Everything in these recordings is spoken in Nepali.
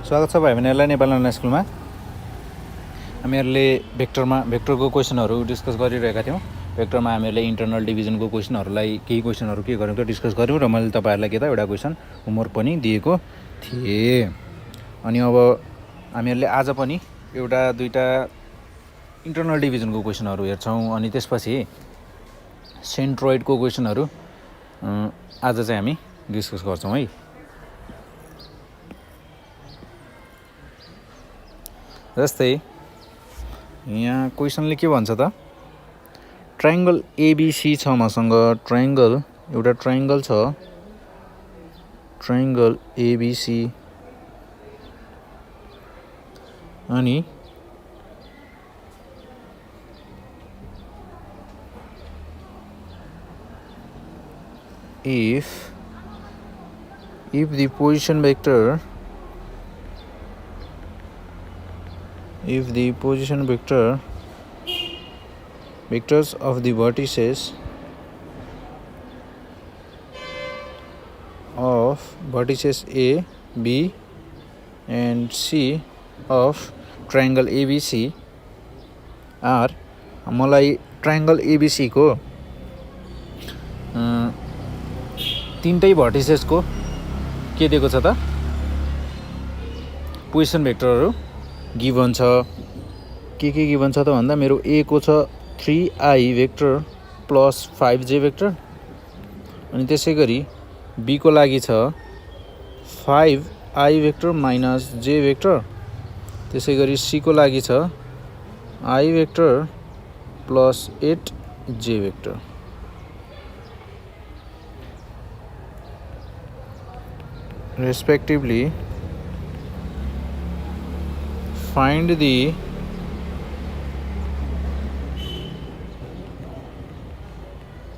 स्वागत छ भाइ बहिनीहरूलाई नेपाल अनलाइन स्कुलमा। हामीहरूले भेक्टरको क्वेसनहरू डिस्कस गरिरहेका थियौँ। भेक्टरमा हामीहरूले इन्टरनल डिभिजनको क्वेसनहरूलाई केही क्वेसनहरू के गर्यौँ त डिस्कस गऱ्यौँ र मैले तपाईँहरूलाई के त एउटा क्वेसन होमवर्क पनि दिएको थिएँ। अनि अब हामीहरूले आज पनि एउटा दुईवटा इन्टरनल डिभिजनको क्वेसनहरू हेर्छौँ। अनि त्यसपछि सेन्ट्रोइडको क्वेसनहरू आज चाहिँ हामी डिस्कस गर्छौँ है। जस्तै यहाँ क्वेसनले के भन्छ त, ट्रायङ्गल एबिसी छ मसँग। एउटा ट्रायङ्गल छ, ट्रायङ्गल एबिसी। अनि if the position vector vectors of the vertices A, B and C of triangle ABC are, मलाई ट्रायङ्गल ABC को तीनटै भर्टिसेसको के दिएको छ त, पोजिसन भेक्टरहरू गिभन छ। के गिभन छ त भन्दा मेरो ए को छ 3i vector plus 5j vector. अनि त्यसै गरी बी को लागि छ 5i vector minus j vector. त्यसै गरी सी को लागि छ i vector plus 8j vector. Respectively, find the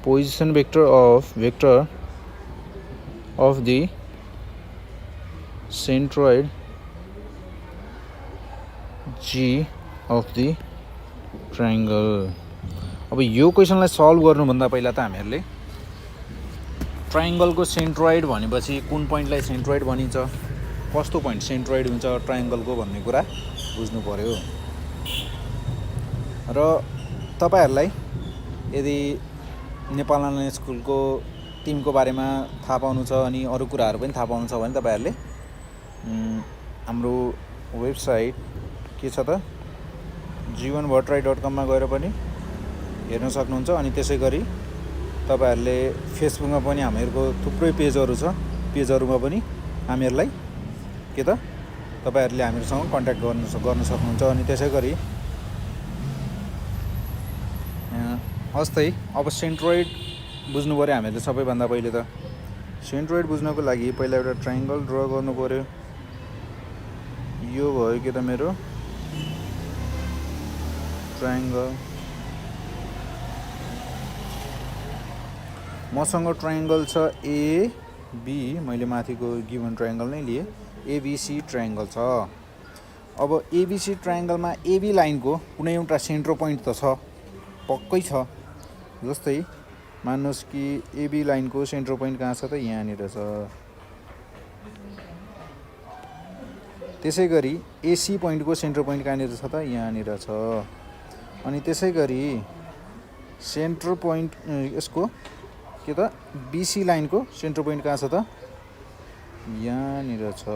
position vector of the centroid G of the triangle। अब यो क्वेसनलाई सल्भ गर्नुभन्दा पहिला त हामीहरूले ट्रायङ्गलको सेन्ट्रोइड भनेपछि कुन पोइन्टलाई सेन्ट्रोइड भनिन्छ, कस्तो पोइन्ट सेन्ट्रोइड हुन्छ ट्रायङ्गलको भन्ने कुरा बुझ्नु पर्यो। र तपाईँहरूलाई यदि नेपाल अनलाइन स्कुलको टिमको बारेमा थाहा पाउनु छ अनि अरू कुराहरू पनि थाहा पाउनु छ भने तपाईँहरूले हाम्रो वेबसाइट के छ त, jivanbhattarai.com मा गएर पनि हेर्न सक्नुहुन्छ। अनि त्यसै गरी तपाईँहरूले फेसबुकमा पनि हामीहरूको थुप्रै पेजहरू छ, पेजहरूमा पनि हामीहरूलाई के त तपाईँहरूले हामीहरूसँग कन्ट्याक्ट गर्न सक्नुहुन्छ। अनि त्यसै गरी अब सेन्ट्रोइड बुझ्नु पऱ्यो हामीहरूले। सबैभन्दा पहिले त सेन्ट्रोइड बुझ्नको लागि पहिला एउटा ट्रायङ्गल ड्र गर्नु पऱ्यो। यो भयो के त मेरो ट्रायङ्गल। मसँग ट्रायङ्गल छ एबी, मैले माथिको गिभन ट्रायङ्गल नै लिएँ, एबिसी ट्रायङ्गल छ। अब एबिसी ट्रायङ्गलमा एबी लाइनको कुनै एउटा सेन्ट्रो पोइन्ट त छ, पक्कै छ। जस्तै मान्नुहोस् कि एबी लाइनको सेन्ट्रो पोइन्ट कहाँ छ त, यहाँनिर छ। त्यसै गरी एसी पोइन्टको सेन्ट्रो पोइन्ट कहाँनिर छ त, यहाँनिर छ। अनि त्यसै गरी सेन्ट्रो पोइन्ट यसको के त बिसी लाइनको सेन्ट्रो पोइन्ट कहाँ छ त, यहाँनिर छ।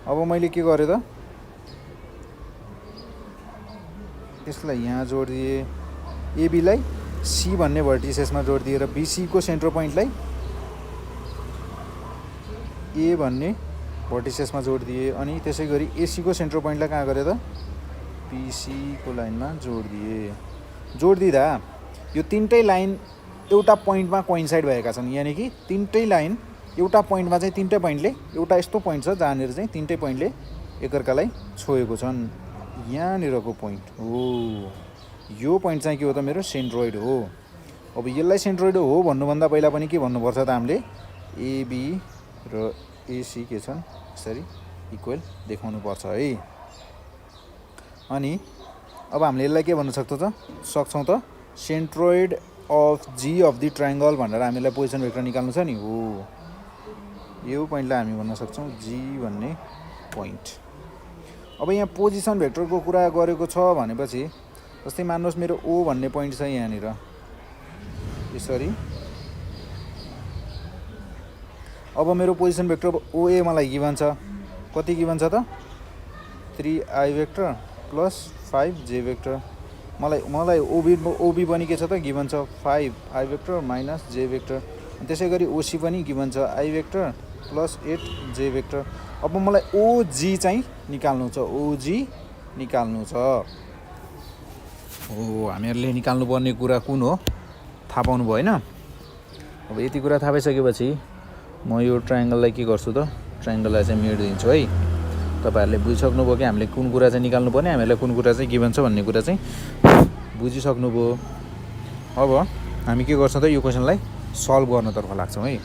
अब मैले के गरेँ त, यसलाई यहाँ जोडिदिएँ, एबीलाई सी भन्ने भर्टिसेसमा जोडिदिएँ र बिसीको सेन्ट्रो पोइन्टलाई ए भन्ने भर्टिसेसमा जोडिदिएँ। अनि त्यसै गरी एसीको सेन्ट्रो पोइन्टलाई कहाँ गरेँ त, पिसीको लाइनमा जोडिदिँदा यो तीनटै लाइन एउटा पोइन्टमा कोइन्साइड भएका छन्। यानि कि तीनटै लाइन एउटा पोइन्टमा चाहिँ तीनटै पोइन्टले एउटा यस्तो पोइन्ट छ जहाँनिर चाहिँ तीनटै पोइन्टले एकअर्कालाई छोएको छन्। यहाँनिरको पोइन्ट हो, यो पोइन्ट चाहिँ के हो त, मेरो सेन्ट्रोइड हो। अब यसलाई सेन्ट्रोइड हो भन्नुभन्दा पहिला पनि के भन्नुपर्छ त, हामीले एबी र एसी के छन् यसरी इक्वल देखाउनु पर्छ है। अनि अब हामीले यसलाई के भन्न सक्छौँ त, centroid of G of the triangle भनेर हामीलाई पोजिसन भेक्टर निकाल्नु छ नि हो। यो पोइन्टलाई हामी भन्न सक्छौँ जी भन्ने पोइन्ट। अब यहाँ पोजिसन भेक्टरको कुरा गरेको छ भनेपछि जस्तै मान्नुहोस् मेरो ओ भन्ने पोइन्ट छ यहाँनिर यसरी। अब मेरो पोजिसन भेक्टर ओए मलाई गिभन छ, कति गिभन छ त 3i vector plus 5j vector. मलाई ओबी पनि के छ त गिभन छ 5i vector minus j vector. त्यसै गरी ओसी पनि गिभन छ i vector plus 8j vector. अब मलाई ओजी चाहिँ निकाल्नु छ, ओजी निकाल्नु छ। हो हामीहरूले निकाल्नुपर्ने कुरा कुन हो थाहा पाउनु भयो होइन। अब यति कुरा थाहा पाइसकेपछि म यो ट्रायङ्गललाई के गर्छु त ट्रायङ्गललाई चाहिँ मेटिदिन्छु है। तपाईँहरूले बुझिसक्नुभयो कि हामीले कुन कुरा चाहिँ निकाल्नुपर्ने, हामीहरूलाई कुन कुरा चाहिँ गिभन छ भन्ने कुरा चाहिँ बुझिसक्नुभयो। अब हामी के गर्छौँ त यो क्वेसनलाई सल्भ गर्नतर्फ लाग्छौँ है।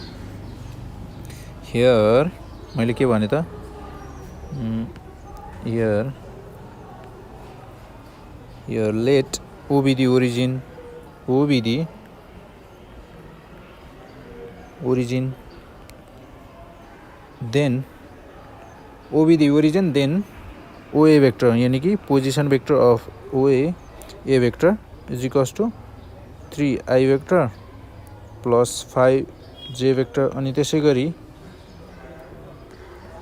हियर मैले के भने त here let O be the origin, O be the origin, then O be the origin, then OA vector यानी कि position vector of OA A vector is equals to 3i vector plus 5j vector। अनि त्यसै गरी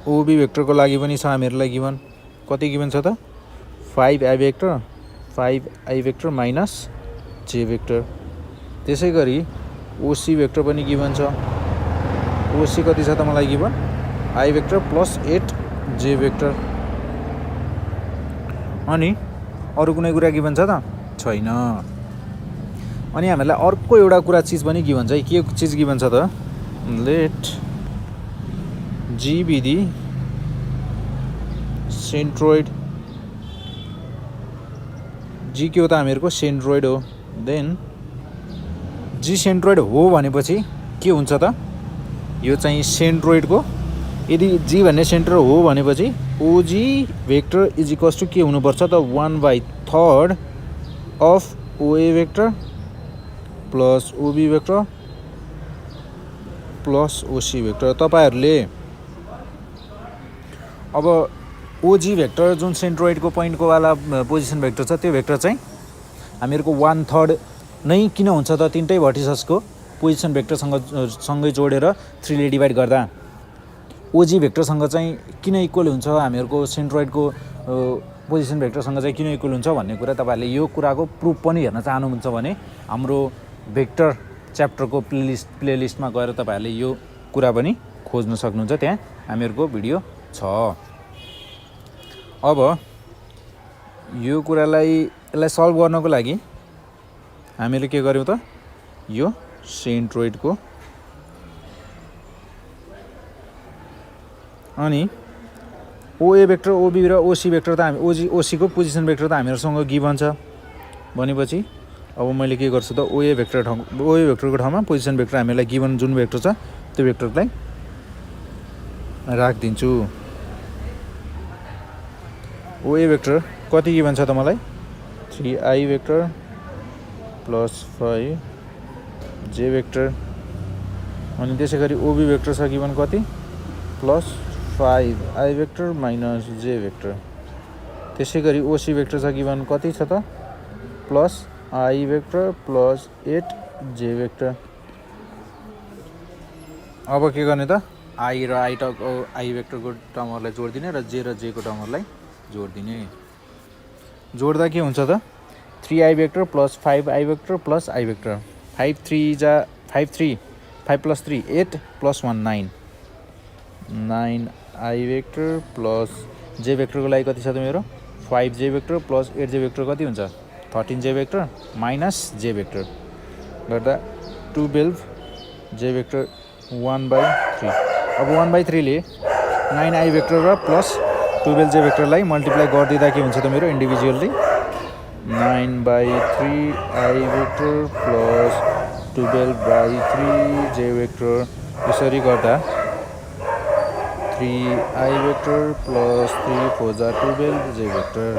OB भेक्टरको लागि पनि छ हामीहरूलाई गिभन, कति गिभन छ त 5i vector 5i vector minus j vector. त्यसै गरी OC भेक्टर पनि गिभन छ, OC कति छ त मलाई given i vector plus 8j vector. अनि अरू कुनै कुरा गिभन छ त छैन। अनि हामीलाई अर्को एउटा कुरा चिज पनि गिभन छ है। के चिज गिभन छ त let G be the centroid, G के हो त हामीहरूको सेन्ट्रोइड हो। देन जी सेन्ट्रोइड हो भनेपछि के हुन्छ त यो चाहिँ सेन्ट्रोइडको, यदि जी भन्ने सेन्टर हो भनेपछि ओजी भेक्टर इज इक्वल्स टु के हुनुपर्छ त 1/3 of OA vector plus OB vector plus OC vector. तपाईँहरूले अब ओजी भेक्टर जुन सेन्ट्रोइडको पोइन्टको वाला पोजिसन भेक्टर छ त्यो भेक्टर चाहिँ हामीहरूको 1/3 नै किन हुन्छ त तिनटै भर्टिसेसको पोजिसन भेक्टरसँगै जोडेर 3 ले डिभाइड गर्दा ओजी भेक्टरसँग चाहिँ किन इक्वल हुन्छ, हामीहरूको सेन्ट्रोइडको पोजिसन भेक्टरसँग चाहिँ किन इक्वल हुन्छ भन्ने कुरा तपाईँहरूले यो कुराको प्रुफ पनि हेर्न चाहनुहुन्छ भने हाम्रो भेक्टर च्याप्टरको प्लेलिस्टमा गएर तपाईँहरूले यो कुरा पनि खोज्न सक्नुहुन्छ, त्यहाँ हामीहरूको भिडियो छ। अब यो यसलाई सल्भ गर्नको लागि हामीले के गर्यौँ त यो सेन्ट्रोइडको अनि ओए भेक्टर ओबी र ओसी भेक्टर त हामी ओसीको पोजिसन भेक्टर त हामीहरूसँग गिभन छ भनेपछि अब मैले के गर्छु त ओए भेक्टरको ठाउँमा पोजिसन भेक्टर हामीलाई गिभन जुन भेक्टर छ त्यो भेक्टरलाई राखिदिन्छु। ओए भेक्टर कति गिभन छ त मलाई 3i vector plus 5j vector. अनि त्यसै गरी ओबी भेक्टर छ गिभन कति plus 5i vector minus j vector. त्यसै गरी ओसी भेक्टर छ गिभन कति छ त plus i vector plus 8j vector. अब के गर्ने त i र i भेक्टरको टर्महरूलाई जोडिदिने र j को टर्महरूलाई जोडिदिने। जोड्दा के हुन्छ त 3i vector plus 5i vector plus i vector 5 plus 3 8 plus 1 9i vector plus j भेक्टरको लागि कति छ त मेरो 5j vector plus 8j vector कति हुन्छ 13j vector minus j vector गर्दा 12j भेक्टर 1/3। अब 1/3 ले 9i भेक्टर र प्लस 12j भेक्टरलाई मल्टिप्लाई गरिदिँदा के हुन्छ त मेरो individually 9/3i vector plus 12/3j vector. यसरी गर्दा 3i भेक्टर प्लस 3 4 जा 12j भेक्टर।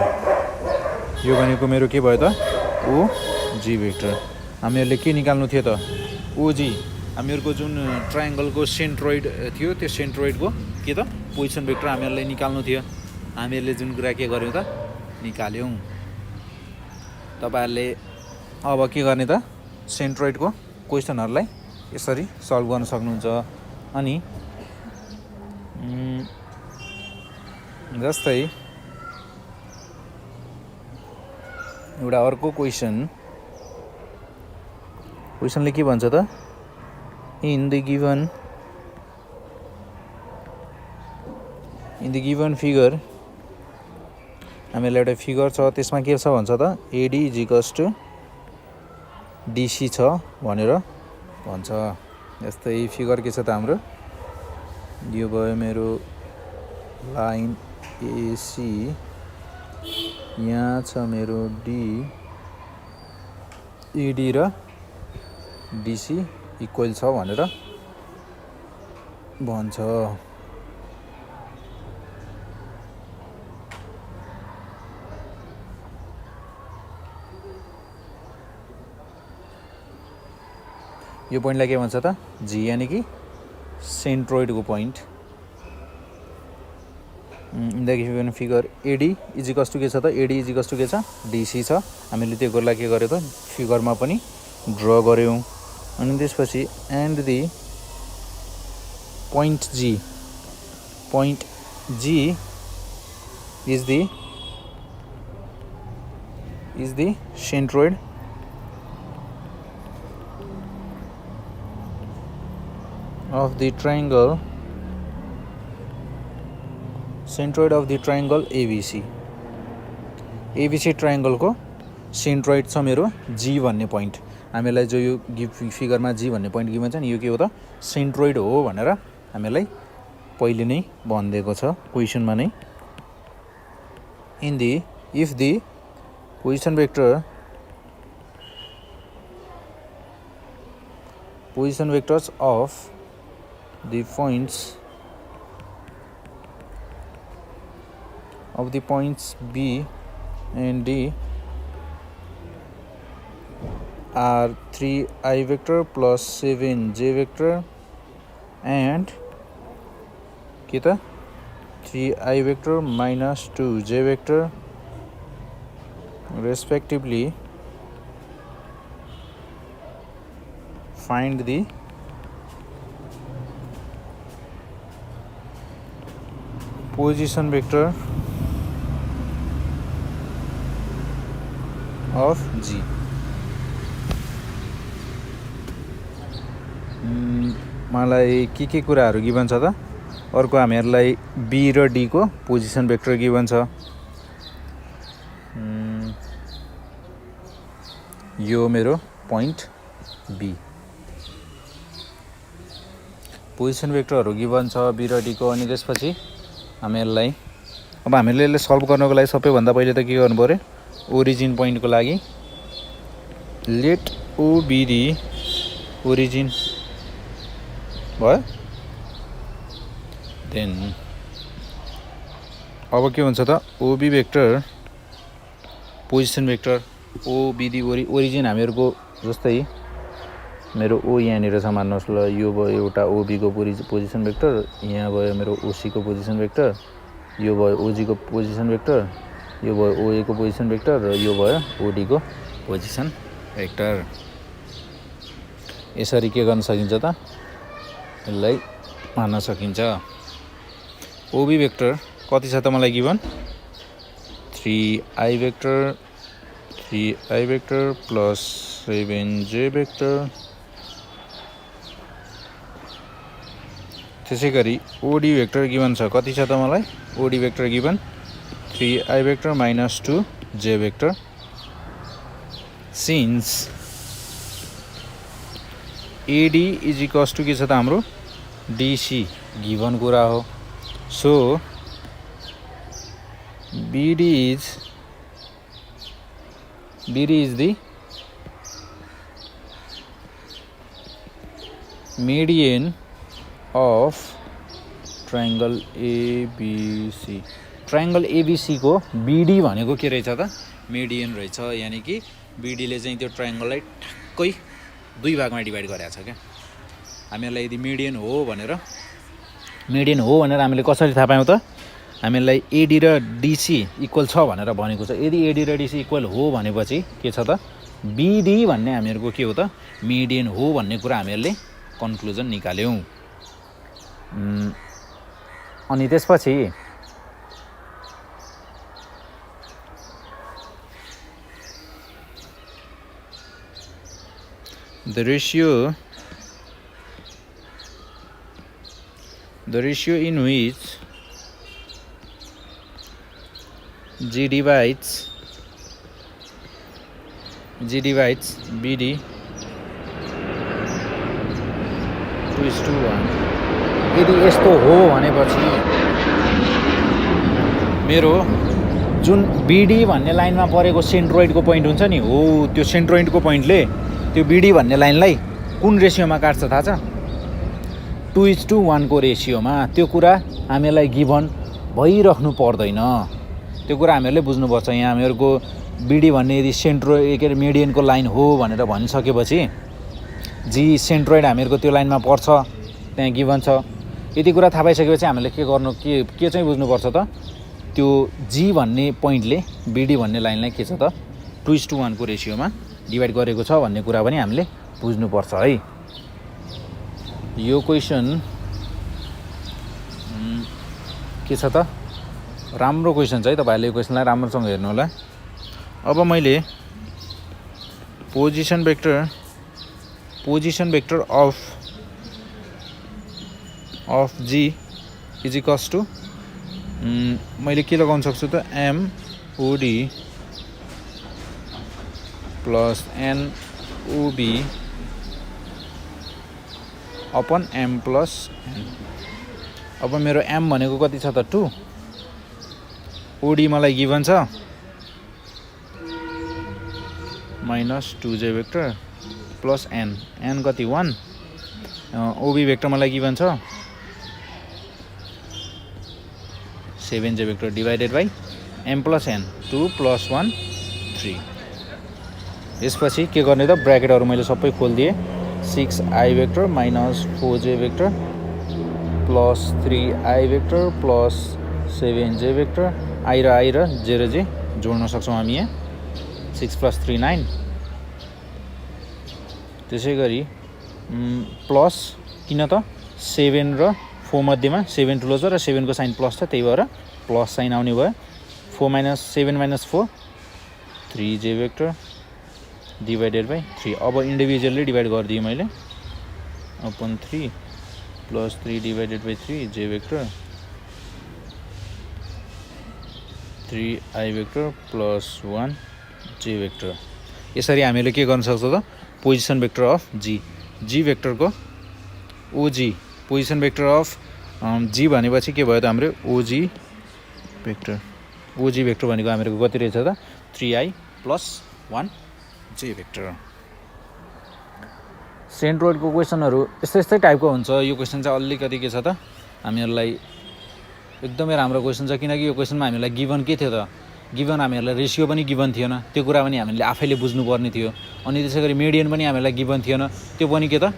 यो भनेको मेरो के भयो त ओजी भेक्टर। हामीहरूले के निकाल्नु थियो त ओजी हामीहरूको जुन ट्रायङ्गलको सेन्ट्रोइड थियो त्यो सेन्ट्रोइडको के त पोजिसन भेक्टर हामीहरूलाई निकाल्नु थियो। हामीहरूले जुन कुरा के गर्यौँ त निकाल्यौँ। तपाईँहरूले अब के गर्ने त सेन्ट्रोइडको क्वेसनहरूलाई यसरी सल्भ गर्न सक्नुहुन्छ। अनि जस्तै एउटा अर्को क्वेसनले के भन्छ त in the given figure हामीलाई एउटा फिगर छ त्यसमा के छ भन्छ त AD = DC छ भनेर भन्छ। जस्तै फिगर के छ त हाम्रो यो भयो मेरो लाइन AC, यहाँ छ मेरो AD र DC इक्वल छ भनेर भन्छ। यो पोइन्टलाई के भन्छ त जी यानी कि सेन्ट्रोइडको point. In the given figure AD = के छ त AD = के छ DC छ। हामीले त्यो कुरालाई के गर्यो त फिगरमा पनि ड्र गर्यौँ। अनि त्यसपछि and the point G is the centroid of the triangle ABC। ABC ट्रायङ्गलको सेन्ट्रोइड छ मेरो जी भन्ने पोइन्ट। हामीलाई जो यो फिगरमा जी भन्ने पोइन्ट गिभन छ नि यो के हो त सेन्ट्रोइड हो भनेर हामीलाई पहिले नै भनिदिएको छ क्वेसनमा नै। if the position vectors of the points B and D are 3i vector plus 7j vector and के त 3i vector minus 2j vector respectively, find the position vector of G। मलाई के कुराहरू गिभन छ त अर्को हामीहरूलाई B र D को पोजिसन भेक्टर गिभन छ। यो मेरो पोइन्ट B पोजिसन भेक्टरहरू गिभन छ B र D को। अनि त्यसपछि हामीहरूलाई अब हामीले यसलाई सल्भ गर्नको लागि सबैभन्दा पहिले त के गर्नु पर्यो ओरिजिन पोइन्टको लागि let O be the origin भयो। देन अब के हुन्छ त OB vector position vector OB the origin हामीहरूको जस्तै मेरो O यहाँनिर छ मान्नुहोस् ल यो भयो एउटा OB को पोजिसन भेक्टर, यहाँ भयो मेरो OC को पोजिसन भेक्टर, यो भयो OG को पोजिसन भेक्टर, यो भयो OA को पोजिसन भेक्टर र यो भयो OD को पोजिसन भेक्टर। यसरी के गर्न सकिन्छ त यसलाई मान्न सकिन्छ। OB भेक्टर कति छ त मलाई given 3i vector plus 7j vector. त्यसै गरी OD भेक्टर गिभन छ कति छ त मलाई OD vector given 3i vector minus 2j vector. Since AD = के छ त हाम्रो DC गिभन कुरा हो। So BD is the median of triangle ABC। Triangle ABC को BD भनेको के रहेछ त मिडियन रहेछ। यानी कि BD ले चाहिँ त्यो ट्रायङ्गललाई ठ्याक्कै दुई भागमा डिभाइड गरेको छ क्या। हामीहरूलाई यदि मिडियन हो भनेर हामीले कसरी थाहा पायौँ त? हामीलाई एडी र डिसी इक्वल छ भनेर भनेको छ। यदि एडी र डिसी इक्वल हो भनेपछि के छ त? बिडी भन्ने हामीहरूको के हो त? मिडियन हो भन्ने कुरा हामीहरूले कन्क्लुजन निकाल्यौँ। अनि त्यसपछि the ratio in which G divides BD 2:1 यदि यस्तो हो भनेपछि मेरो जुन बिडी भन्ने लाइनमा परेको सेन्ट्रोइडको पोइन्ट हुन्छ नि, हो त्यो सेन्ट्रोइडको पोइन्टले त्यो बिडी भन्ने लाइनलाई कुन रेसियोमा काट्छ थाहा छ? 2:1 को रेसियोमा। त्यो कुरा हामीलाई गिभन भइराख्नु पर्दैन, त्यो कुरा हामीहरूले बुझ्नुपर्छ। यहाँ हामीहरूको बिडी भन्ने यदि मिडियनको लाइन हो भनेर भनिसकेपछि जी सेन्ट्रोइड हामीहरूको त्यो लाइनमा पर्छ, त्यहाँ गिभन छ। यति कुरा थाहा पाइसकेपछि हामीले के चाहिँ बुझ्नुपर्छ त? त्यो जी भन्ने पोइन्टले बिडी भन्ने लाइनलाई के छ त? 2:1 को रेसियोमा डिभाइड गरेको छ भन्ने कुरा पनि हामीले बुझ्नुपर्छ है। यो क्वेसन के छ त? राम्रो क्वेसन छ है। तपाईँहरूले यो क्वेसनलाई राम्रोसँग हेर्नु होला। अब मैले position vector of G is equals to मैले के लगाउन सक्छु त? MOD plus NOB upon M plus N। अब मेरो M भनेको कति छ त? 2। OD मलाई गिभन छ minus 2J vector plus N कति? 1। OB भेक्टर मलाई गिभन छ 7J vector divided by M plus N 2 plus 1 3। यसपछि के गर्ने त? ब्र्याकेटहरू मैले सबै खोलिदिएँ। 6I vector minus 4J vector plus 3I vector plus 7J vector. I र J र J जोड्न सक्छौँ हामी यहाँ। 6 प्लस 3 9। त्यसै गरी प्लस किन त? 7 र 4 मध्येमा 7 ठुलो छ र 7 को साइन प्लस छ, त्यही भएर प्लस साइन आउने भयो। 7 minus 4 3J vector divided by 3। अब इन्डिभिजुअली डिभाइड गरिदिएँ मैले अपन 3 plus 3 divided by 3J vector 3I vector plus 1J vector. यसरी हामीले के गर्न सक्छौँ त? पोजिसन भेक्टर अफ जी भेक्टरको OG position vector of G भनेपछि के भयो त? हाम्रो OG भेक्टर भनेको हाम्रो कति रहेछ त? 3I plus 1J vector. सेन्ट्रोइडको क्वेसनहरू यस्तै टाइपको हुन्छ। यो क्वेसन चाहिँ अलिकति के छ त? हामीहरूलाई एकदमै राम्रो क्वेसन छ, किनकि यो क्वेसनमा हामीलाई गिभन के थियो त? गिभन हामीहरूलाई रेसियो पनि गिभन थिएन, त्यो कुरा पनि हामीले आफैले बुझ्नुपर्ने थियो। अनि त्यसै गरी मिडियन पनि हामीलाई गिभन थिएन, त्यो पनि के त?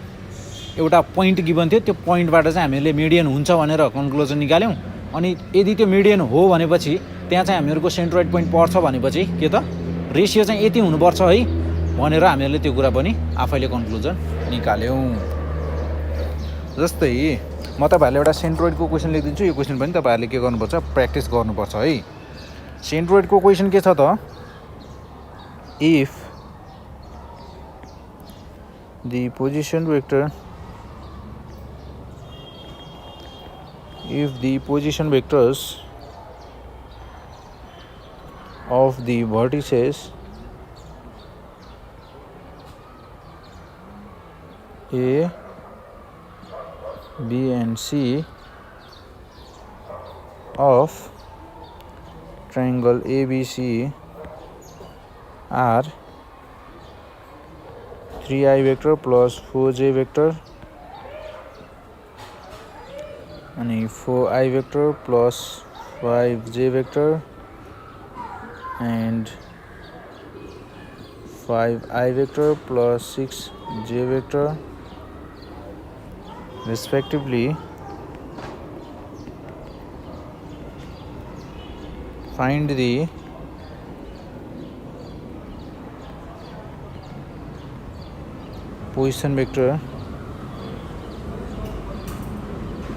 एउटा पोइन्ट गिभन थियो। त्यो पोइन्टबाट चाहिँ हामीले मिडियन हुन्छ भनेर कन्क्लुजन निकाल्यौँ। अनि यदि त्यो मिडियन हो भनेपछि त्यहाँ चाहिँ हामीहरूको सेन्ट्रोइड पोइन्ट पर्छ भनेपछि के त? रेसियो चाहिँ यति हुनुपर्छ है भनेर हामीहरूले त्यो कुरा पनि आफैले कन्क्लुजन निकाल्यौँ। जस्तै म तपाईँहरूले एउटा सेन्ट्रोइडको क्वेसन लेखिदिन्छु। यो क्वेसन पनि तपाईँहरूले के गर्नुपर्छ? प्र्याक्टिस गर्नुपर्छ है। सेन्ट्रोइडको क्वेसन के छ त? If the position vectors of the vertices A, B and C of triangle ABC are 3I vector plus 4J vector and 4I vector plus 5J vector and 5I vector plus 6J vector respectively find the position vector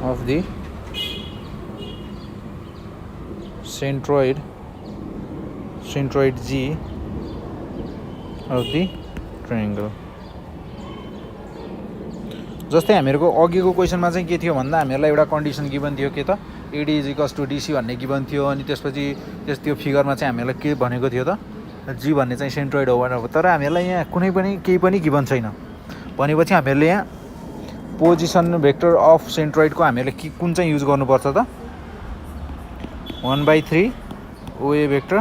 of the centroid G of the triangle. जस्तै हामीहरूको अघिको क्वेसनमा चाहिँ के थियो भन्दा हामीहरूलाई एउटा कन्डिसन गिभन थियो के त AD is equals to DC भन्ने गिभन थियो अनि त्यसपछि त्यो फिगरमा चाहिँ हामीहरूलाई के भनेको थियो त जी भन्ने चाहिँ सेन्ट्रोइड हो भनेर. तर हामीहरूलाई यहाँ कुनै पनि केही पनि गिभन छैन भनेपछि हामीहरूले यहाँ पोजिसन भेक्टर अफ सेन्ट्रोइडको हामीहरूले कुन चाहिँ युज गर्नुपर्छ त 1/3 ओए vector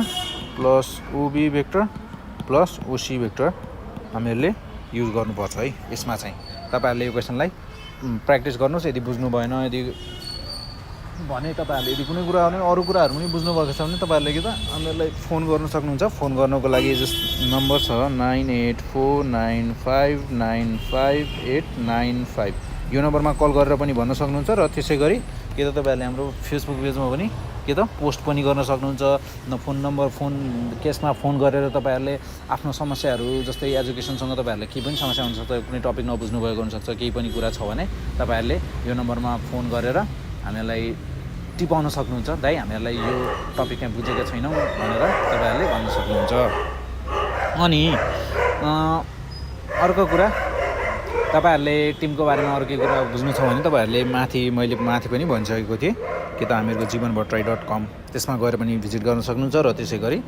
plus OB vector plus OC vector हामीहरूले युज गर्नुपर्छ है. यसमा चाहिँ तपाईँहरूले यो क्वेसनलाई प्र्याक्टिस गर्नुहोस्. यदि बुझ्नु भएन यदि भने तपाईँहरूले यदि कुनै कुरा अरू कुराहरू पनि बुझ्नुभएको छ भने तपाईँहरूले के त हामीहरूलाई फोन गर्नु सक्नुहुन्छ. फोन गर्नको लागि नम्बर छ 9849595895. यो नम्बरमा कल गरेर पनि भन्न सक्नुहुन्छ र त्यसै गरी के त तपाईँहरूले हाम्रो फेसबुक पेजमा पनि के त पोस्ट पनि गर्न सक्नुहुन्छ. फोन केसमा फोन गरेर तपाईँहरूले आफ्नो समस्याहरू जस्तै एजुकेसनसँग तपाईँहरूलाई केही पनि समस्या हुनसक्छ, कुनै टपिक नबुझ्नु भएको हुनसक्छ, केही पनि कुरा छ भने तपाईँहरूले यो नम्बरमा फोन गरेर हामीलाई टिपाउन सक्नुहुन्छ. दाइ हामीहरूलाई यो टपिक यहाँ बुझेका छैनौँ भनेर तपाईँहरूले भन्न सक्नुहुन्छ. अनि अर्को कुरा तपाईँहरूले टिमको बारेमा अरू केही कुरा बुझ्नु छ भने तपाईँहरूले मैले माथि पनि भनिसकेको थिएँ कि त हामीहरूको जीवनभट्टराई.com त्यसमा गएर पनि भिजिट गर्न सक्नुहुन्छ र त्यसै गरी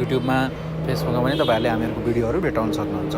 युट्युबमा फेसबुकमा पनि तपाईँहरूले हामीहरूको भिडियोहरू भेटाउन सक्नुहुन्छ.